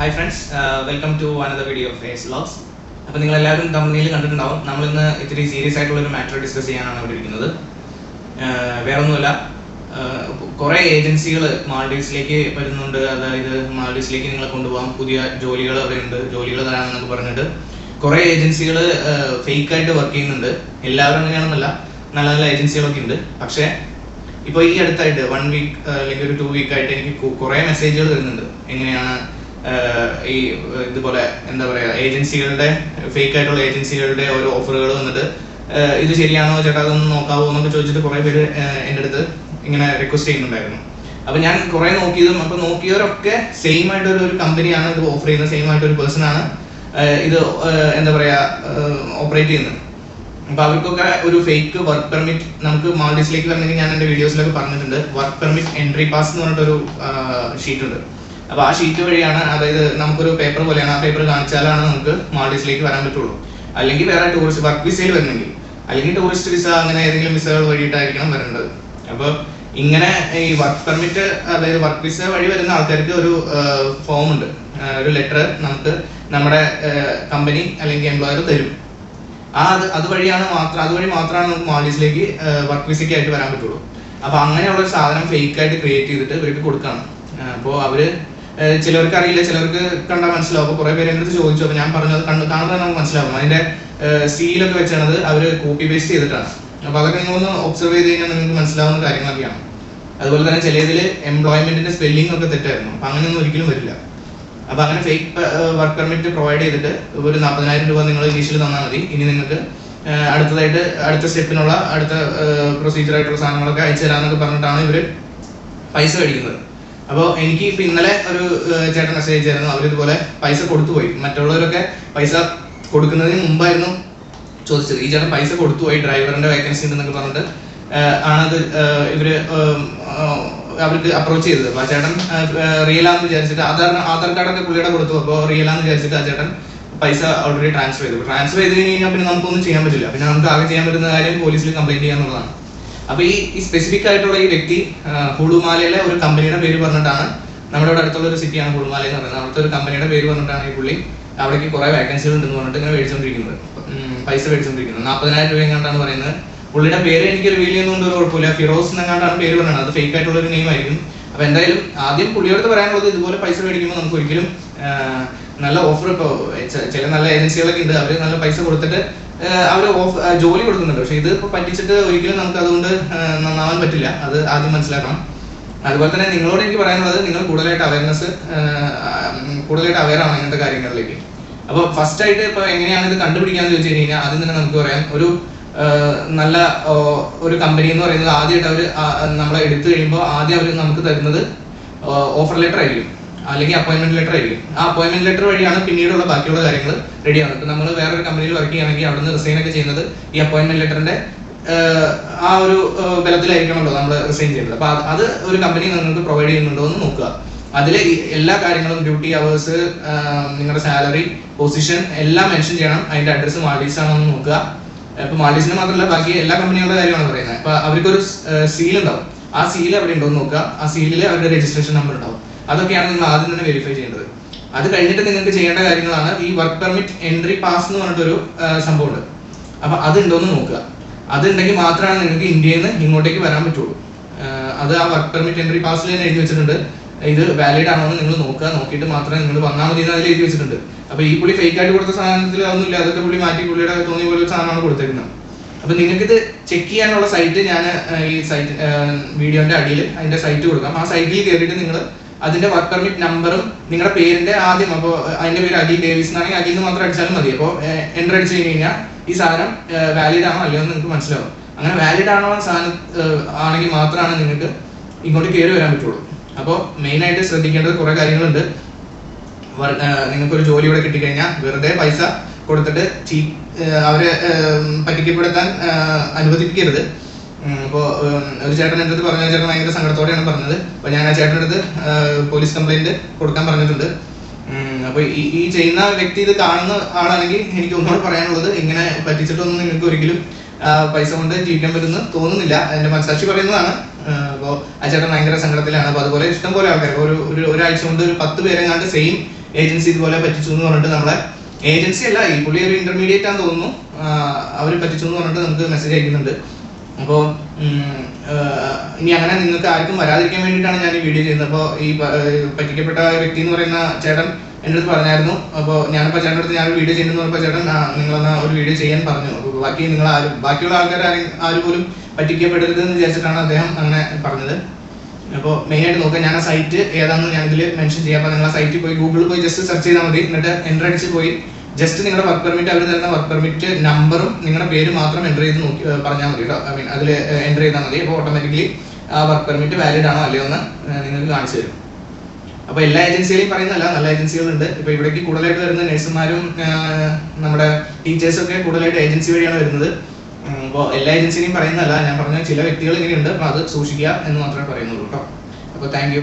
Hi friends, welcome to another video of S vlogs. അപ്പോൾ നിങ്ങളെല്ലാവരും തമ്മിൽ കണ്ടിട്ടുണ്ടാവും. നമ്മളിന്ന് ഇത്തിരി സീരിയസ് ആയിട്ടുള്ളൊരു മാറ്റർ ഡിസ്കസ് ചെയ്യാനാണ് ഇവിടെ ഇരിക്കുന്നത്. വേറൊന്നുമല്ല, കുറേ ഏജൻസികൾ മാൾഡീവ്സിലേക്ക് വരുന്നുണ്ട്. അതായത് മാൾഡീവ്സിലേക്ക് നിങ്ങളെ കൊണ്ടുപോകാം, പുതിയ ജോലികൾ അവിടെയുണ്ട്, ജോലികൾ തരാമെന്നൊക്കെ പറഞ്ഞിട്ട് കുറേ ഏജൻസികൾ ഫേക്കായിട്ട് വർക്ക് ചെയ്യുന്നുണ്ട്. എല്ലാവരും അങ്ങനെയാണെന്നല്ല, നല്ല നല്ല ഏജൻസികളൊക്കെ ഉണ്ട്. പക്ഷേ ഇപ്പോൾ ഈ അടുത്തായിട്ട് 1 വീക്ക് അല്ലെങ്കിൽ ഒരു 2 വീക്കായിട്ട് എനിക്ക് കുറേ മെസ്സേജുകൾ വരുന്നുണ്ട്. എങ്ങനെയാണ് ഈ ഇതുപോലെ എന്താ പറയുക, ഏജൻസികളുടെ ഫേക്ക് ആയിട്ടുള്ള ഏജൻസികളുടെ ഓരോ ഓഫറുകൾ വന്നിട്ട് ഇത് ശരിയാണോ ചേട്ടാ, അതൊന്ന് നോക്കാവോ എന്നൊക്കെ ചോദിച്ചിട്ട് കുറേ പേര് എൻ്റെ അടുത്ത് ഇങ്ങനെ റിക്വസ്റ്റ് ചെയ്യുന്നുണ്ടായിരുന്നു. അപ്പോൾ ഞാൻ കുറേ നോക്കിയതും, അപ്പോൾ നോക്കിയവരൊക്കെ സെയിം ആയിട്ടൊരു കമ്പനിയാണ് ഇത് ഓഫർ ചെയ്യുന്നത്, സെയിം ആയിട്ടൊരു പേഴ്സൺ ആണ് ഇത് എന്താ പറയുക ഓപ്പറേറ്റ് ചെയ്യുന്നത്. അപ്പോൾ അവർക്കൊക്കെ ഒരു ഫേക്ക് വർക്ക് പെർമിറ്റ്, നമുക്ക് മാൾഡീവ്സിലേക്ക് വരണമെങ്കിൽ ഞാൻ എൻ്റെ വീഡിയോസിലൊക്കെ പറഞ്ഞിട്ടുണ്ട്, വർക്ക് പെർമിറ്റ് എൻട്രി പാസ് എന്ന് പറഞ്ഞിട്ടൊരു ഷീറ്റ് ഉണ്ട്. അപ്പോൾ ആ ഷീറ്റ് വഴിയാണ്, അതായത് നമുക്കൊരു പേപ്പർ പോലെയാണ്, ആ പേപ്പർ കാണിച്ചാലാണ് നമുക്ക് മാൾഡീവ്സിലേക്ക് വരാൻ പറ്റുള്ളൂ. അല്ലെങ്കിൽ വേറെ ടൂറിസ്റ്റ് വർക്ക് വിസയിൽ വരണമെങ്കിൽ, അല്ലെങ്കിൽ ടൂറിസ്റ്റ് വിസ, അങ്ങനെ ഏതെങ്കിലും വിസകൾ വഴിയിട്ടായിരിക്കണം വരേണ്ടത്. അപ്പോൾ ഇങ്ങനെ ഈ വർക്ക് പെർമിറ്റ്, അതായത് വർക്ക് വിസ വഴി വരുന്ന ആൾക്കാർക്ക് ഒരു ഫോം ഉണ്ട്, ഒരു ലെറ്റർ നമുക്ക് നമ്മുടെ കമ്പനി അല്ലെങ്കിൽ എംപ്ലോയർ തരും. അതുവഴി മാത്രമാണ് നമുക്ക് മാൾഡീവ്സിലേക്ക് വർക്ക് വിസയ്ക്ക് ആയിട്ട് വരാൻ പറ്റുള്ളൂ. അപ്പോൾ അങ്ങനെയുള്ള ഒരു സാധനം ഫേക്ക് ആയിട്ട് ക്രിയേറ്റ് ചെയ്തിട്ട് ഇവർക്ക് കൊടുക്കണം. അപ്പോൾ അവര് ചിലർക്ക് അറിയില്ല, ചിലർക്ക് കണ്ടാൽ മനസ്സിലാവും. അപ്പോൾ കുറേ പേര് എൻ്റെ അടുത്ത് ചോദിച്ചു. അപ്പോൾ ഞാൻ പറഞ്ഞത് കാണുന്നത് നമുക്ക് മനസ്സിലാവും. അതിന്റെ സീലൊക്കെ വെച്ചാണത് അവർ കോപ്പി പേസ്റ്റ് ചെയ്തിട്ടാണ്. അപ്പോൾ അതൊക്കെ നിങ്ങളൊന്ന് ഒബ്സർവ് ചെയ്ത് കഴിഞ്ഞാൽ നിങ്ങൾക്ക് മനസ്സിലാവുന്ന കാര്യങ്ങളൊക്കെയാണ്. അതുപോലെ തന്നെ ചിലതിൽ എംപ്ലോയ്മെന്റിന്റെ സ്പെല്ലിംഗ് ഒക്കെ തെറ്റായിരുന്നു. അപ്പോൾ അങ്ങനെയൊന്നും ഒരിക്കലും വരില്ല. അപ്പോൾ അങ്ങനെ ഫേക്ക് വർക്ക് പെർമിറ്റ് പ്രൊവൈഡ് ചെയ്തിട്ട് ഒരു 40,000 രൂപ നിങ്ങൾ ഇനീഷ്യൽ തന്നാൽ മതി. ഇനി നിങ്ങൾക്ക് അടുത്ത സ്റ്റെപ്പിനുള്ള അടുത്ത പ്രൊസീജിയർ ആയിട്ടുള്ള സാധനങ്ങളൊക്കെ അയച്ചു തരാമെന്നൊക്കെ പറഞ്ഞിട്ടാണ് ഇവർ പൈസ മേടിക്കുന്നത്. അപ്പോൾ എനിക്ക് ഇപ്പം ഇന്നലെ ഒരു ചേട്ടൻ മെസ്സേജ് അയച്ചായിരുന്നു. അവരിതുപോലെ പൈസ കൊടുത്തുപോയി. മറ്റുള്ളവരൊക്കെ പൈസ കൊടുക്കുന്നതിന് മുമ്പായിരുന്നു ചോദിച്ചത്. ഈ ചേട്ടൻ പൈസ കൊടുത്തുപോയി, ഡ്രൈവറിന്റെ വേക്കൻസി ഉണ്ടെന്നൊക്കെ പറഞ്ഞിട്ട് ആണത് ഇവര് അവർക്ക് അപ്രോച്ച് ചെയ്തത്. അപ്പോൾ ആ ചേട്ടൻ റിയലാന്ന് വിചാരിച്ചിട്ട് ആധാർ കാർഡൊക്കെ പുള്ളിയുടെ കൊടുത്തു. അപ്പോൾ റിയലാന്ന് വിചാരിച്ചിട്ട് ആ ചേട്ടൻ പൈസ ഓൾറെഡി ട്രാൻസ്ഫർ ചെയ്തു. ട്രാൻസ്ഫർ ചെയ്ത് കഴിഞ്ഞാൽ പിന്നെ നമുക്കൊന്നും ചെയ്യാൻ പറ്റില്ല. പിന്നെ നമുക്ക് ആകെ ചെയ്യാൻ പറ്റുന്ന കാര്യം പോലീസിൽ കംപ്ലൈന്റ് ചെയ്യാന്നുള്ളതാണ്. അപ്പൊ ഈ സ്പെസിഫിക് ആയിട്ടുള്ള ഈ വ്യക്തി ഹുളുമാലയിലെ ഒരു കമ്പനിയുടെ പേര് പറഞ്ഞിട്ടാണ്, നമ്മുടെ ഇവിടെ അടുത്തുള്ള ഒരു സിറ്റിയാണ് ഹുളുമാല എന്ന് പറയുന്നത്, അവിടുത്തെ ഒരു കമ്പനിയുടെ പേര് പറഞ്ഞിട്ടാണ് ഈ പുള്ളി അവിടേക്ക് കുറെ വേക്കൻസികൾ ഉണ്ടെന്ന് പറഞ്ഞിട്ട് ഇങ്ങനെ മേടിച്ചോണ്ടിരിക്കുന്നത്, പൈസ മേടിച്ചോണ്ടിരിക്കുന്നത്. 40,000 രൂപ എങ്ങാണ്ടാണ് പറയുന്നത്. പുള്ളിയുടെ പേര് എനിക്ക് റിവീൽ ചെയ്യുന്നതുകൊണ്ട് ഒരു കുഴപ്പമില്ല, ഫിറോസ് എന്നെങ്ങാണ്ടാണ് പേര് പറയുന്നത്. അത് ഫേക്ക് ആയിട്ടുള്ള ഒരു നെയിം ആയിരിക്കും. അപ്പൊ എന്തായാലും ആദ്യം പുള്ളിയോട് പറയാനുള്ളത്, ഇതുപോലെ പൈസ മേടിക്കുമ്പോൾ നമുക്ക് ഒരിക്കലും നല്ല ഓഫർ, ഇപ്പോൾ ചില നല്ല ഏജൻസികളൊക്കെ ഉണ്ട്, അവർ നല്ല പൈസ കൊടുത്തിട്ട് അവർ ജോലി കൊടുക്കുന്നുണ്ട്. പക്ഷെ ഇത് ഇപ്പോൾ പറ്റിച്ചിട്ട് ഒരിക്കലും നമുക്ക് അതുകൊണ്ട് നന്നാവാൻ പറ്റില്ല. അത് ആദ്യം മനസ്സിലാക്കണം. അതുപോലെ തന്നെ നിങ്ങളോട് എനിക്ക് പറയാനുള്ളത്, നിങ്ങൾ കൂടുതലായിട്ട് അവെയർ ആണ് ഇങ്ങനത്തെ കാര്യങ്ങളിലേക്ക്. അപ്പോൾ ഫസ്റ്റ് ആയിട്ട് ഇപ്പോൾ എങ്ങനെയാണ് ഇത് കണ്ടുപിടിക്കാന്ന് ചോദിച്ചു കഴിഞ്ഞാൽ, ആദ്യം തന്നെ നമുക്ക് പറയാം, ഒരു നല്ല ഒരു കമ്പനി എന്ന് പറയുന്നത് ആദ്യമായിട്ട് അവർ നമ്മളെ എടുത്തു കഴിയുമ്പോൾ ആദ്യം അവർ നമുക്ക് തരുന്നത് ഓഫർ ലെറ്റർ ആയിരിക്കും, അല്ലെങ്കിൽ അപ്പോയിന്റ്മെന്റ് ലെറ്റർ ആയിരിക്കും. ആ അപ്പോയിന്റ്മെന്റ് ലെറ്റർ വഴിയാണ് പിന്നീടുള്ള ബാക്കിയുള്ള കാര്യങ്ങൾ റെഡിയാവുന്നത്. ഇപ്പം നമ്മൾ വേറൊരു കമ്പനിയിൽ വർക്ക് ചെയ്യുകയാണെങ്കിൽ അവിടുന്ന് റിസൈൻ ഒക്കെ ചെയ്യുന്നത് ഈ അപ്പോയിന്റ്മെന്റ് ലെറ്ററിന്റെ ആ ഒരു ബലത്തിലായിരിക്കണമല്ലോ നമ്മൾ റിസൈൻ ചെയ്യുന്നത്. അപ്പൊ അത് ഒരു കമ്പനി നിങ്ങൾക്ക് പ്രൊവൈഡ് ചെയ്യുന്നുണ്ടോ എന്ന് നോക്കുക. അതിൽ എല്ലാ കാര്യങ്ങളും, ഡ്യൂട്ടി അവേഴ്സ്, നിങ്ങളുടെ സാലറി, പൊസിഷൻ എല്ലാം മെൻഷൻ ചെയ്യണം. അതിന്റെ അഡ്രസ്സ് മാൾഡീവ്സ് ആണോ എന്ന് നോക്കുക. ഇപ്പൊ മാൾഡീവ്സിന് മാത്രമല്ല, ബാക്കി എല്ലാ കമ്പനികളുടെ കാര്യമാണ് പറയുന്നത്. അപ്പൊ അവർക്കൊരു സീൽ ഉണ്ടാവും. ആ സീൽ എവിടെ ഉണ്ടോ എന്ന് നോക്കുക. ആ സീലിൽ അവരുടെ രജിസ്ട്രേഷൻ നമ്പർ ഉണ്ടാവും. അതൊക്കെയാണ് നിങ്ങൾ ആദ്യം തന്നെ വെരിഫൈ ചെയ്യേണ്ടത്. അത് കഴിഞ്ഞിട്ട് നിങ്ങൾക്ക് ചെയ്യേണ്ട കാര്യങ്ങളാണ് ഈ വർക്ക് പെർമിറ്റ് എൻട്രി പാസ് എന്ന് പറഞ്ഞിട്ടൊരു സംഭവമുണ്ട്. അപ്പൊ അത് ഉണ്ടോന്ന് നോക്കുക. അതുണ്ടെങ്കിൽ മാത്രമാണ് നിങ്ങൾക്ക് ഇന്ത്യയിൽ നിന്ന് ഇങ്ങോട്ടേക്ക് വരാൻ പറ്റുള്ളൂ. അത് ആ വർക്ക് പെർമിറ്റ് എൻട്രി പാസിൽ തന്നെ എഴുതി വെച്ചിട്ടുണ്ട്. ഇത് വാലിഡ് ആണോ എന്ന് നിങ്ങൾ നോക്കുക. നോക്കിയിട്ട് മാത്രമേ നിങ്ങൾ വന്നാൽ മതി എന്ന് അതിൽ എഴുതി വെച്ചിട്ടുണ്ട്. അപ്പൊ ഈ പുള്ളി ഫേക്ക് ആയിട്ട് കൊടുത്ത സാധനത്തിൽ അതൊന്നുമില്ല. അതൊക്കെ പുള്ളി മാറ്റി പുള്ളിയുടെ തോന്നിയ പോലെ ഒരു സാധനമാണ് കൊടുത്തേക്കുന്നത്. അപ്പൊ നിങ്ങൾക്ക് ഇത് ചെക്ക് ചെയ്യാനുള്ള സൈറ്റ് ഞാൻ ഈ സൈറ്റ് വീഡിയോന്റെ അടിയിൽ അതിന്റെ സൈറ്റ് കൊടുക്കാം. ആ സൈറ്റിൽ കയറിയിട്ട് നിങ്ങൾ അതിന്റെ വർക്ക് പെർമിറ്റ് നമ്പറും നിങ്ങളുടെ പേരിന്റെ ആദ്യം, അപ്പോൾ അതിന്റെ പേര് അഖിൽ ഡേവിസ് എന്നാണെങ്കിൽ അഖിൽ എന്ന് മാത്രം അടിച്ചാലും മതി. അപ്പോൾ എൻ്റർ അടിച്ചു കഴിഞ്ഞാൽ ഈ സാധനം വാലിഡ് ആണോ അല്ലയോ എന്ന് നിങ്ങൾക്ക് മനസ്സിലാവും. അങ്ങനെ വാലിഡ് ആണോ സാധനം ആണെങ്കിൽ മാത്രമാണ് നിങ്ങൾക്ക് ഇങ്ങോട്ട് കയറി വരാൻ പറ്റുള്ളൂ. അപ്പോൾ മെയിൻ ആയിട്ട് ശ്രദ്ധിക്കേണ്ടത് കുറെ കാര്യങ്ങളുണ്ട്. നിങ്ങൾക്കൊരു ജോലി ഇവിടെ കിട്ടിക്കഴിഞ്ഞാൽ വെറുതെ പൈസ കൊടുത്തിട്ട് അവരെ പറ്റിക്കപ്പെടുത്താൻ അനുവദിപ്പിക്കരുത്. ഇപ്പോൾ ഒരു ചേട്ടൻ എൻ്റെ അടുത്ത് പറഞ്ഞ ചേട്ടൻ ഭയങ്കര സങ്കടത്തോടെയാണ് പറഞ്ഞത്. അപ്പോൾ ഞാൻ ആ ചേട്ടൻ്റെ അടുത്ത് പോലീസ് കംപ്ലൈന്റ് കൊടുക്കാൻ പറഞ്ഞിട്ടുണ്ട്. അപ്പോൾ ഈ ചെയ്യുന്ന വ്യക്തി ഇത് കാണുന്ന ആളാണെങ്കിൽ എനിക്ക് ഒന്നുകൂടെ പറയാനുള്ളത്, ഇങ്ങനെ പറ്റിച്ചിട്ടൊന്നും നിങ്ങൾക്ക് ഒരിക്കലും പൈസ കൊണ്ട് ജീവിക്കാൻ പറ്റുമെന്ന് തോന്നുന്നില്ല. എൻ്റെ മനസാക്ഷി പറയുന്നതാണ്. അപ്പോൾ ആ ചേട്ടൻ ഭയങ്കര സങ്കടത്തിലാണ്. അപ്പോൾ അതുപോലെ ഇഷ്ടം പോലെ ആൾക്കാർ ഒരാഴ്ച കൊണ്ട് ഒരു 10 പേരെങ്ങാണ്ട് സെയിം ഏജൻസി ഇതുപോലെ പറ്റിച്ചു എന്ന് പറഞ്ഞിട്ട് നമ്മളെ ഏജൻസി അല്ല, ഈ പുള്ളി ഒരു ഇന്റർമീഡിയറ്റ് ആണെന്ന് തോന്നുന്നു, അവർ പറ്റിച്ചു എന്ന് പറഞ്ഞിട്ട് നമുക്ക് മെസ്സേജ് അയക്കുന്നുണ്ട്. അപ്പോൾ ഇനി അങ്ങനെ നിങ്ങൾക്ക് ആർക്കും വരാതിരിക്കാൻ വേണ്ടിയിട്ടാണ് ഞാൻ ഈ വീഡിയോ ചെയ്യുന്നത്. അപ്പോൾ ഈ പറ്റിക്കപ്പെട്ട വ്യക്തി എന്ന് പറയുന്ന ചേട്ടൻ എൻ്റെ അടുത്ത് പറഞ്ഞായിരുന്നു. അപ്പോൾ ഞാനിപ്പോൾ ചേട്ടൻ്റെ അടുത്ത് ഞാനൊരു വീഡിയോ ചെയ്യുന്നു പറഞ്ഞപ്പോൾ ചേട്ടൻ നിങ്ങളെന്നാ ഒരു വീഡിയോ ചെയ്യാൻ പറഞ്ഞു. അപ്പോൾ ബാക്കി നിങ്ങൾ ബാക്കിയുള്ള ആൾക്കാർ ആരും പോലും പറ്റിക്കപ്പെടരുതെന്ന് വിചാരിച്ചിട്ടാണ് അദ്ദേഹം അങ്ങനെ പറഞ്ഞത്. അപ്പോൾ മെയിനായിട്ട് നോക്കുക, ഞാൻ ആ സൈറ്റ് ഏതാണെന്ന് ഞാനിതിൽ മെൻഷൻ ചെയ്യാം. അപ്പോൾ നിങ്ങൾ ആ സൈറ്റിൽ പോയി ഗൂഗിളിൽ പോയി ജസ്റ്റ് സെർച്ച് ചെയ്താൽ മതി. എന്നിട്ട് എൻ്റർ അടിച്ച് പോയി ജസ്റ്റ് നിങ്ങളുടെ വർക്ക് പെർമിറ്റ്, അവർ തരുന്ന വർക്ക് പെർമിറ്റ് നമ്പറും നിങ്ങളുടെ പേര് മാത്രം എൻ്റർ ചെയ്ത് നോക്കി പറഞ്ഞാൽ മതി കേട്ടോ. ഐ മീൻ അതിൽ എൻ്റർ ചെയ്താൽ മതി. അപ്പോൾ ഓട്ടോമാറ്റിക്കലി ആ വർക്ക് പെർമിറ്റ് വാലിഡ് ആണോ അല്ലയോ എന്ന് നിങ്ങൾക്ക് കാണിച്ചു തരും. അപ്പോൾ എല്ലാ ഏജൻസിയിലും പറയുന്നതല്ല, നല്ല ഏജൻസികളുണ്ട്. ഇപ്പോൾ ഇവിടേക്ക് കൂടുതലായിട്ട് വരുന്ന നഴ്സുമാരും നമ്മുടെ ടീച്ചേഴ്സും ഒക്കെ കൂടുതലായിട്ട് ഏജൻസി വഴിയാണ് വരുന്നത്. അപ്പോൾ എല്ലാ ഏജൻസിയും പറയുന്നതല്ല, ഞാൻ പറഞ്ഞ ചില വ്യക്തികൾ ഇങ്ങനെയുണ്ട്. അപ്പോൾ അത് സൂക്ഷിക്കുക എന്ന് മാത്രമേ പറയുന്നുള്ളൂ കേട്ടോ. അപ്പോൾ താങ്ക് യു.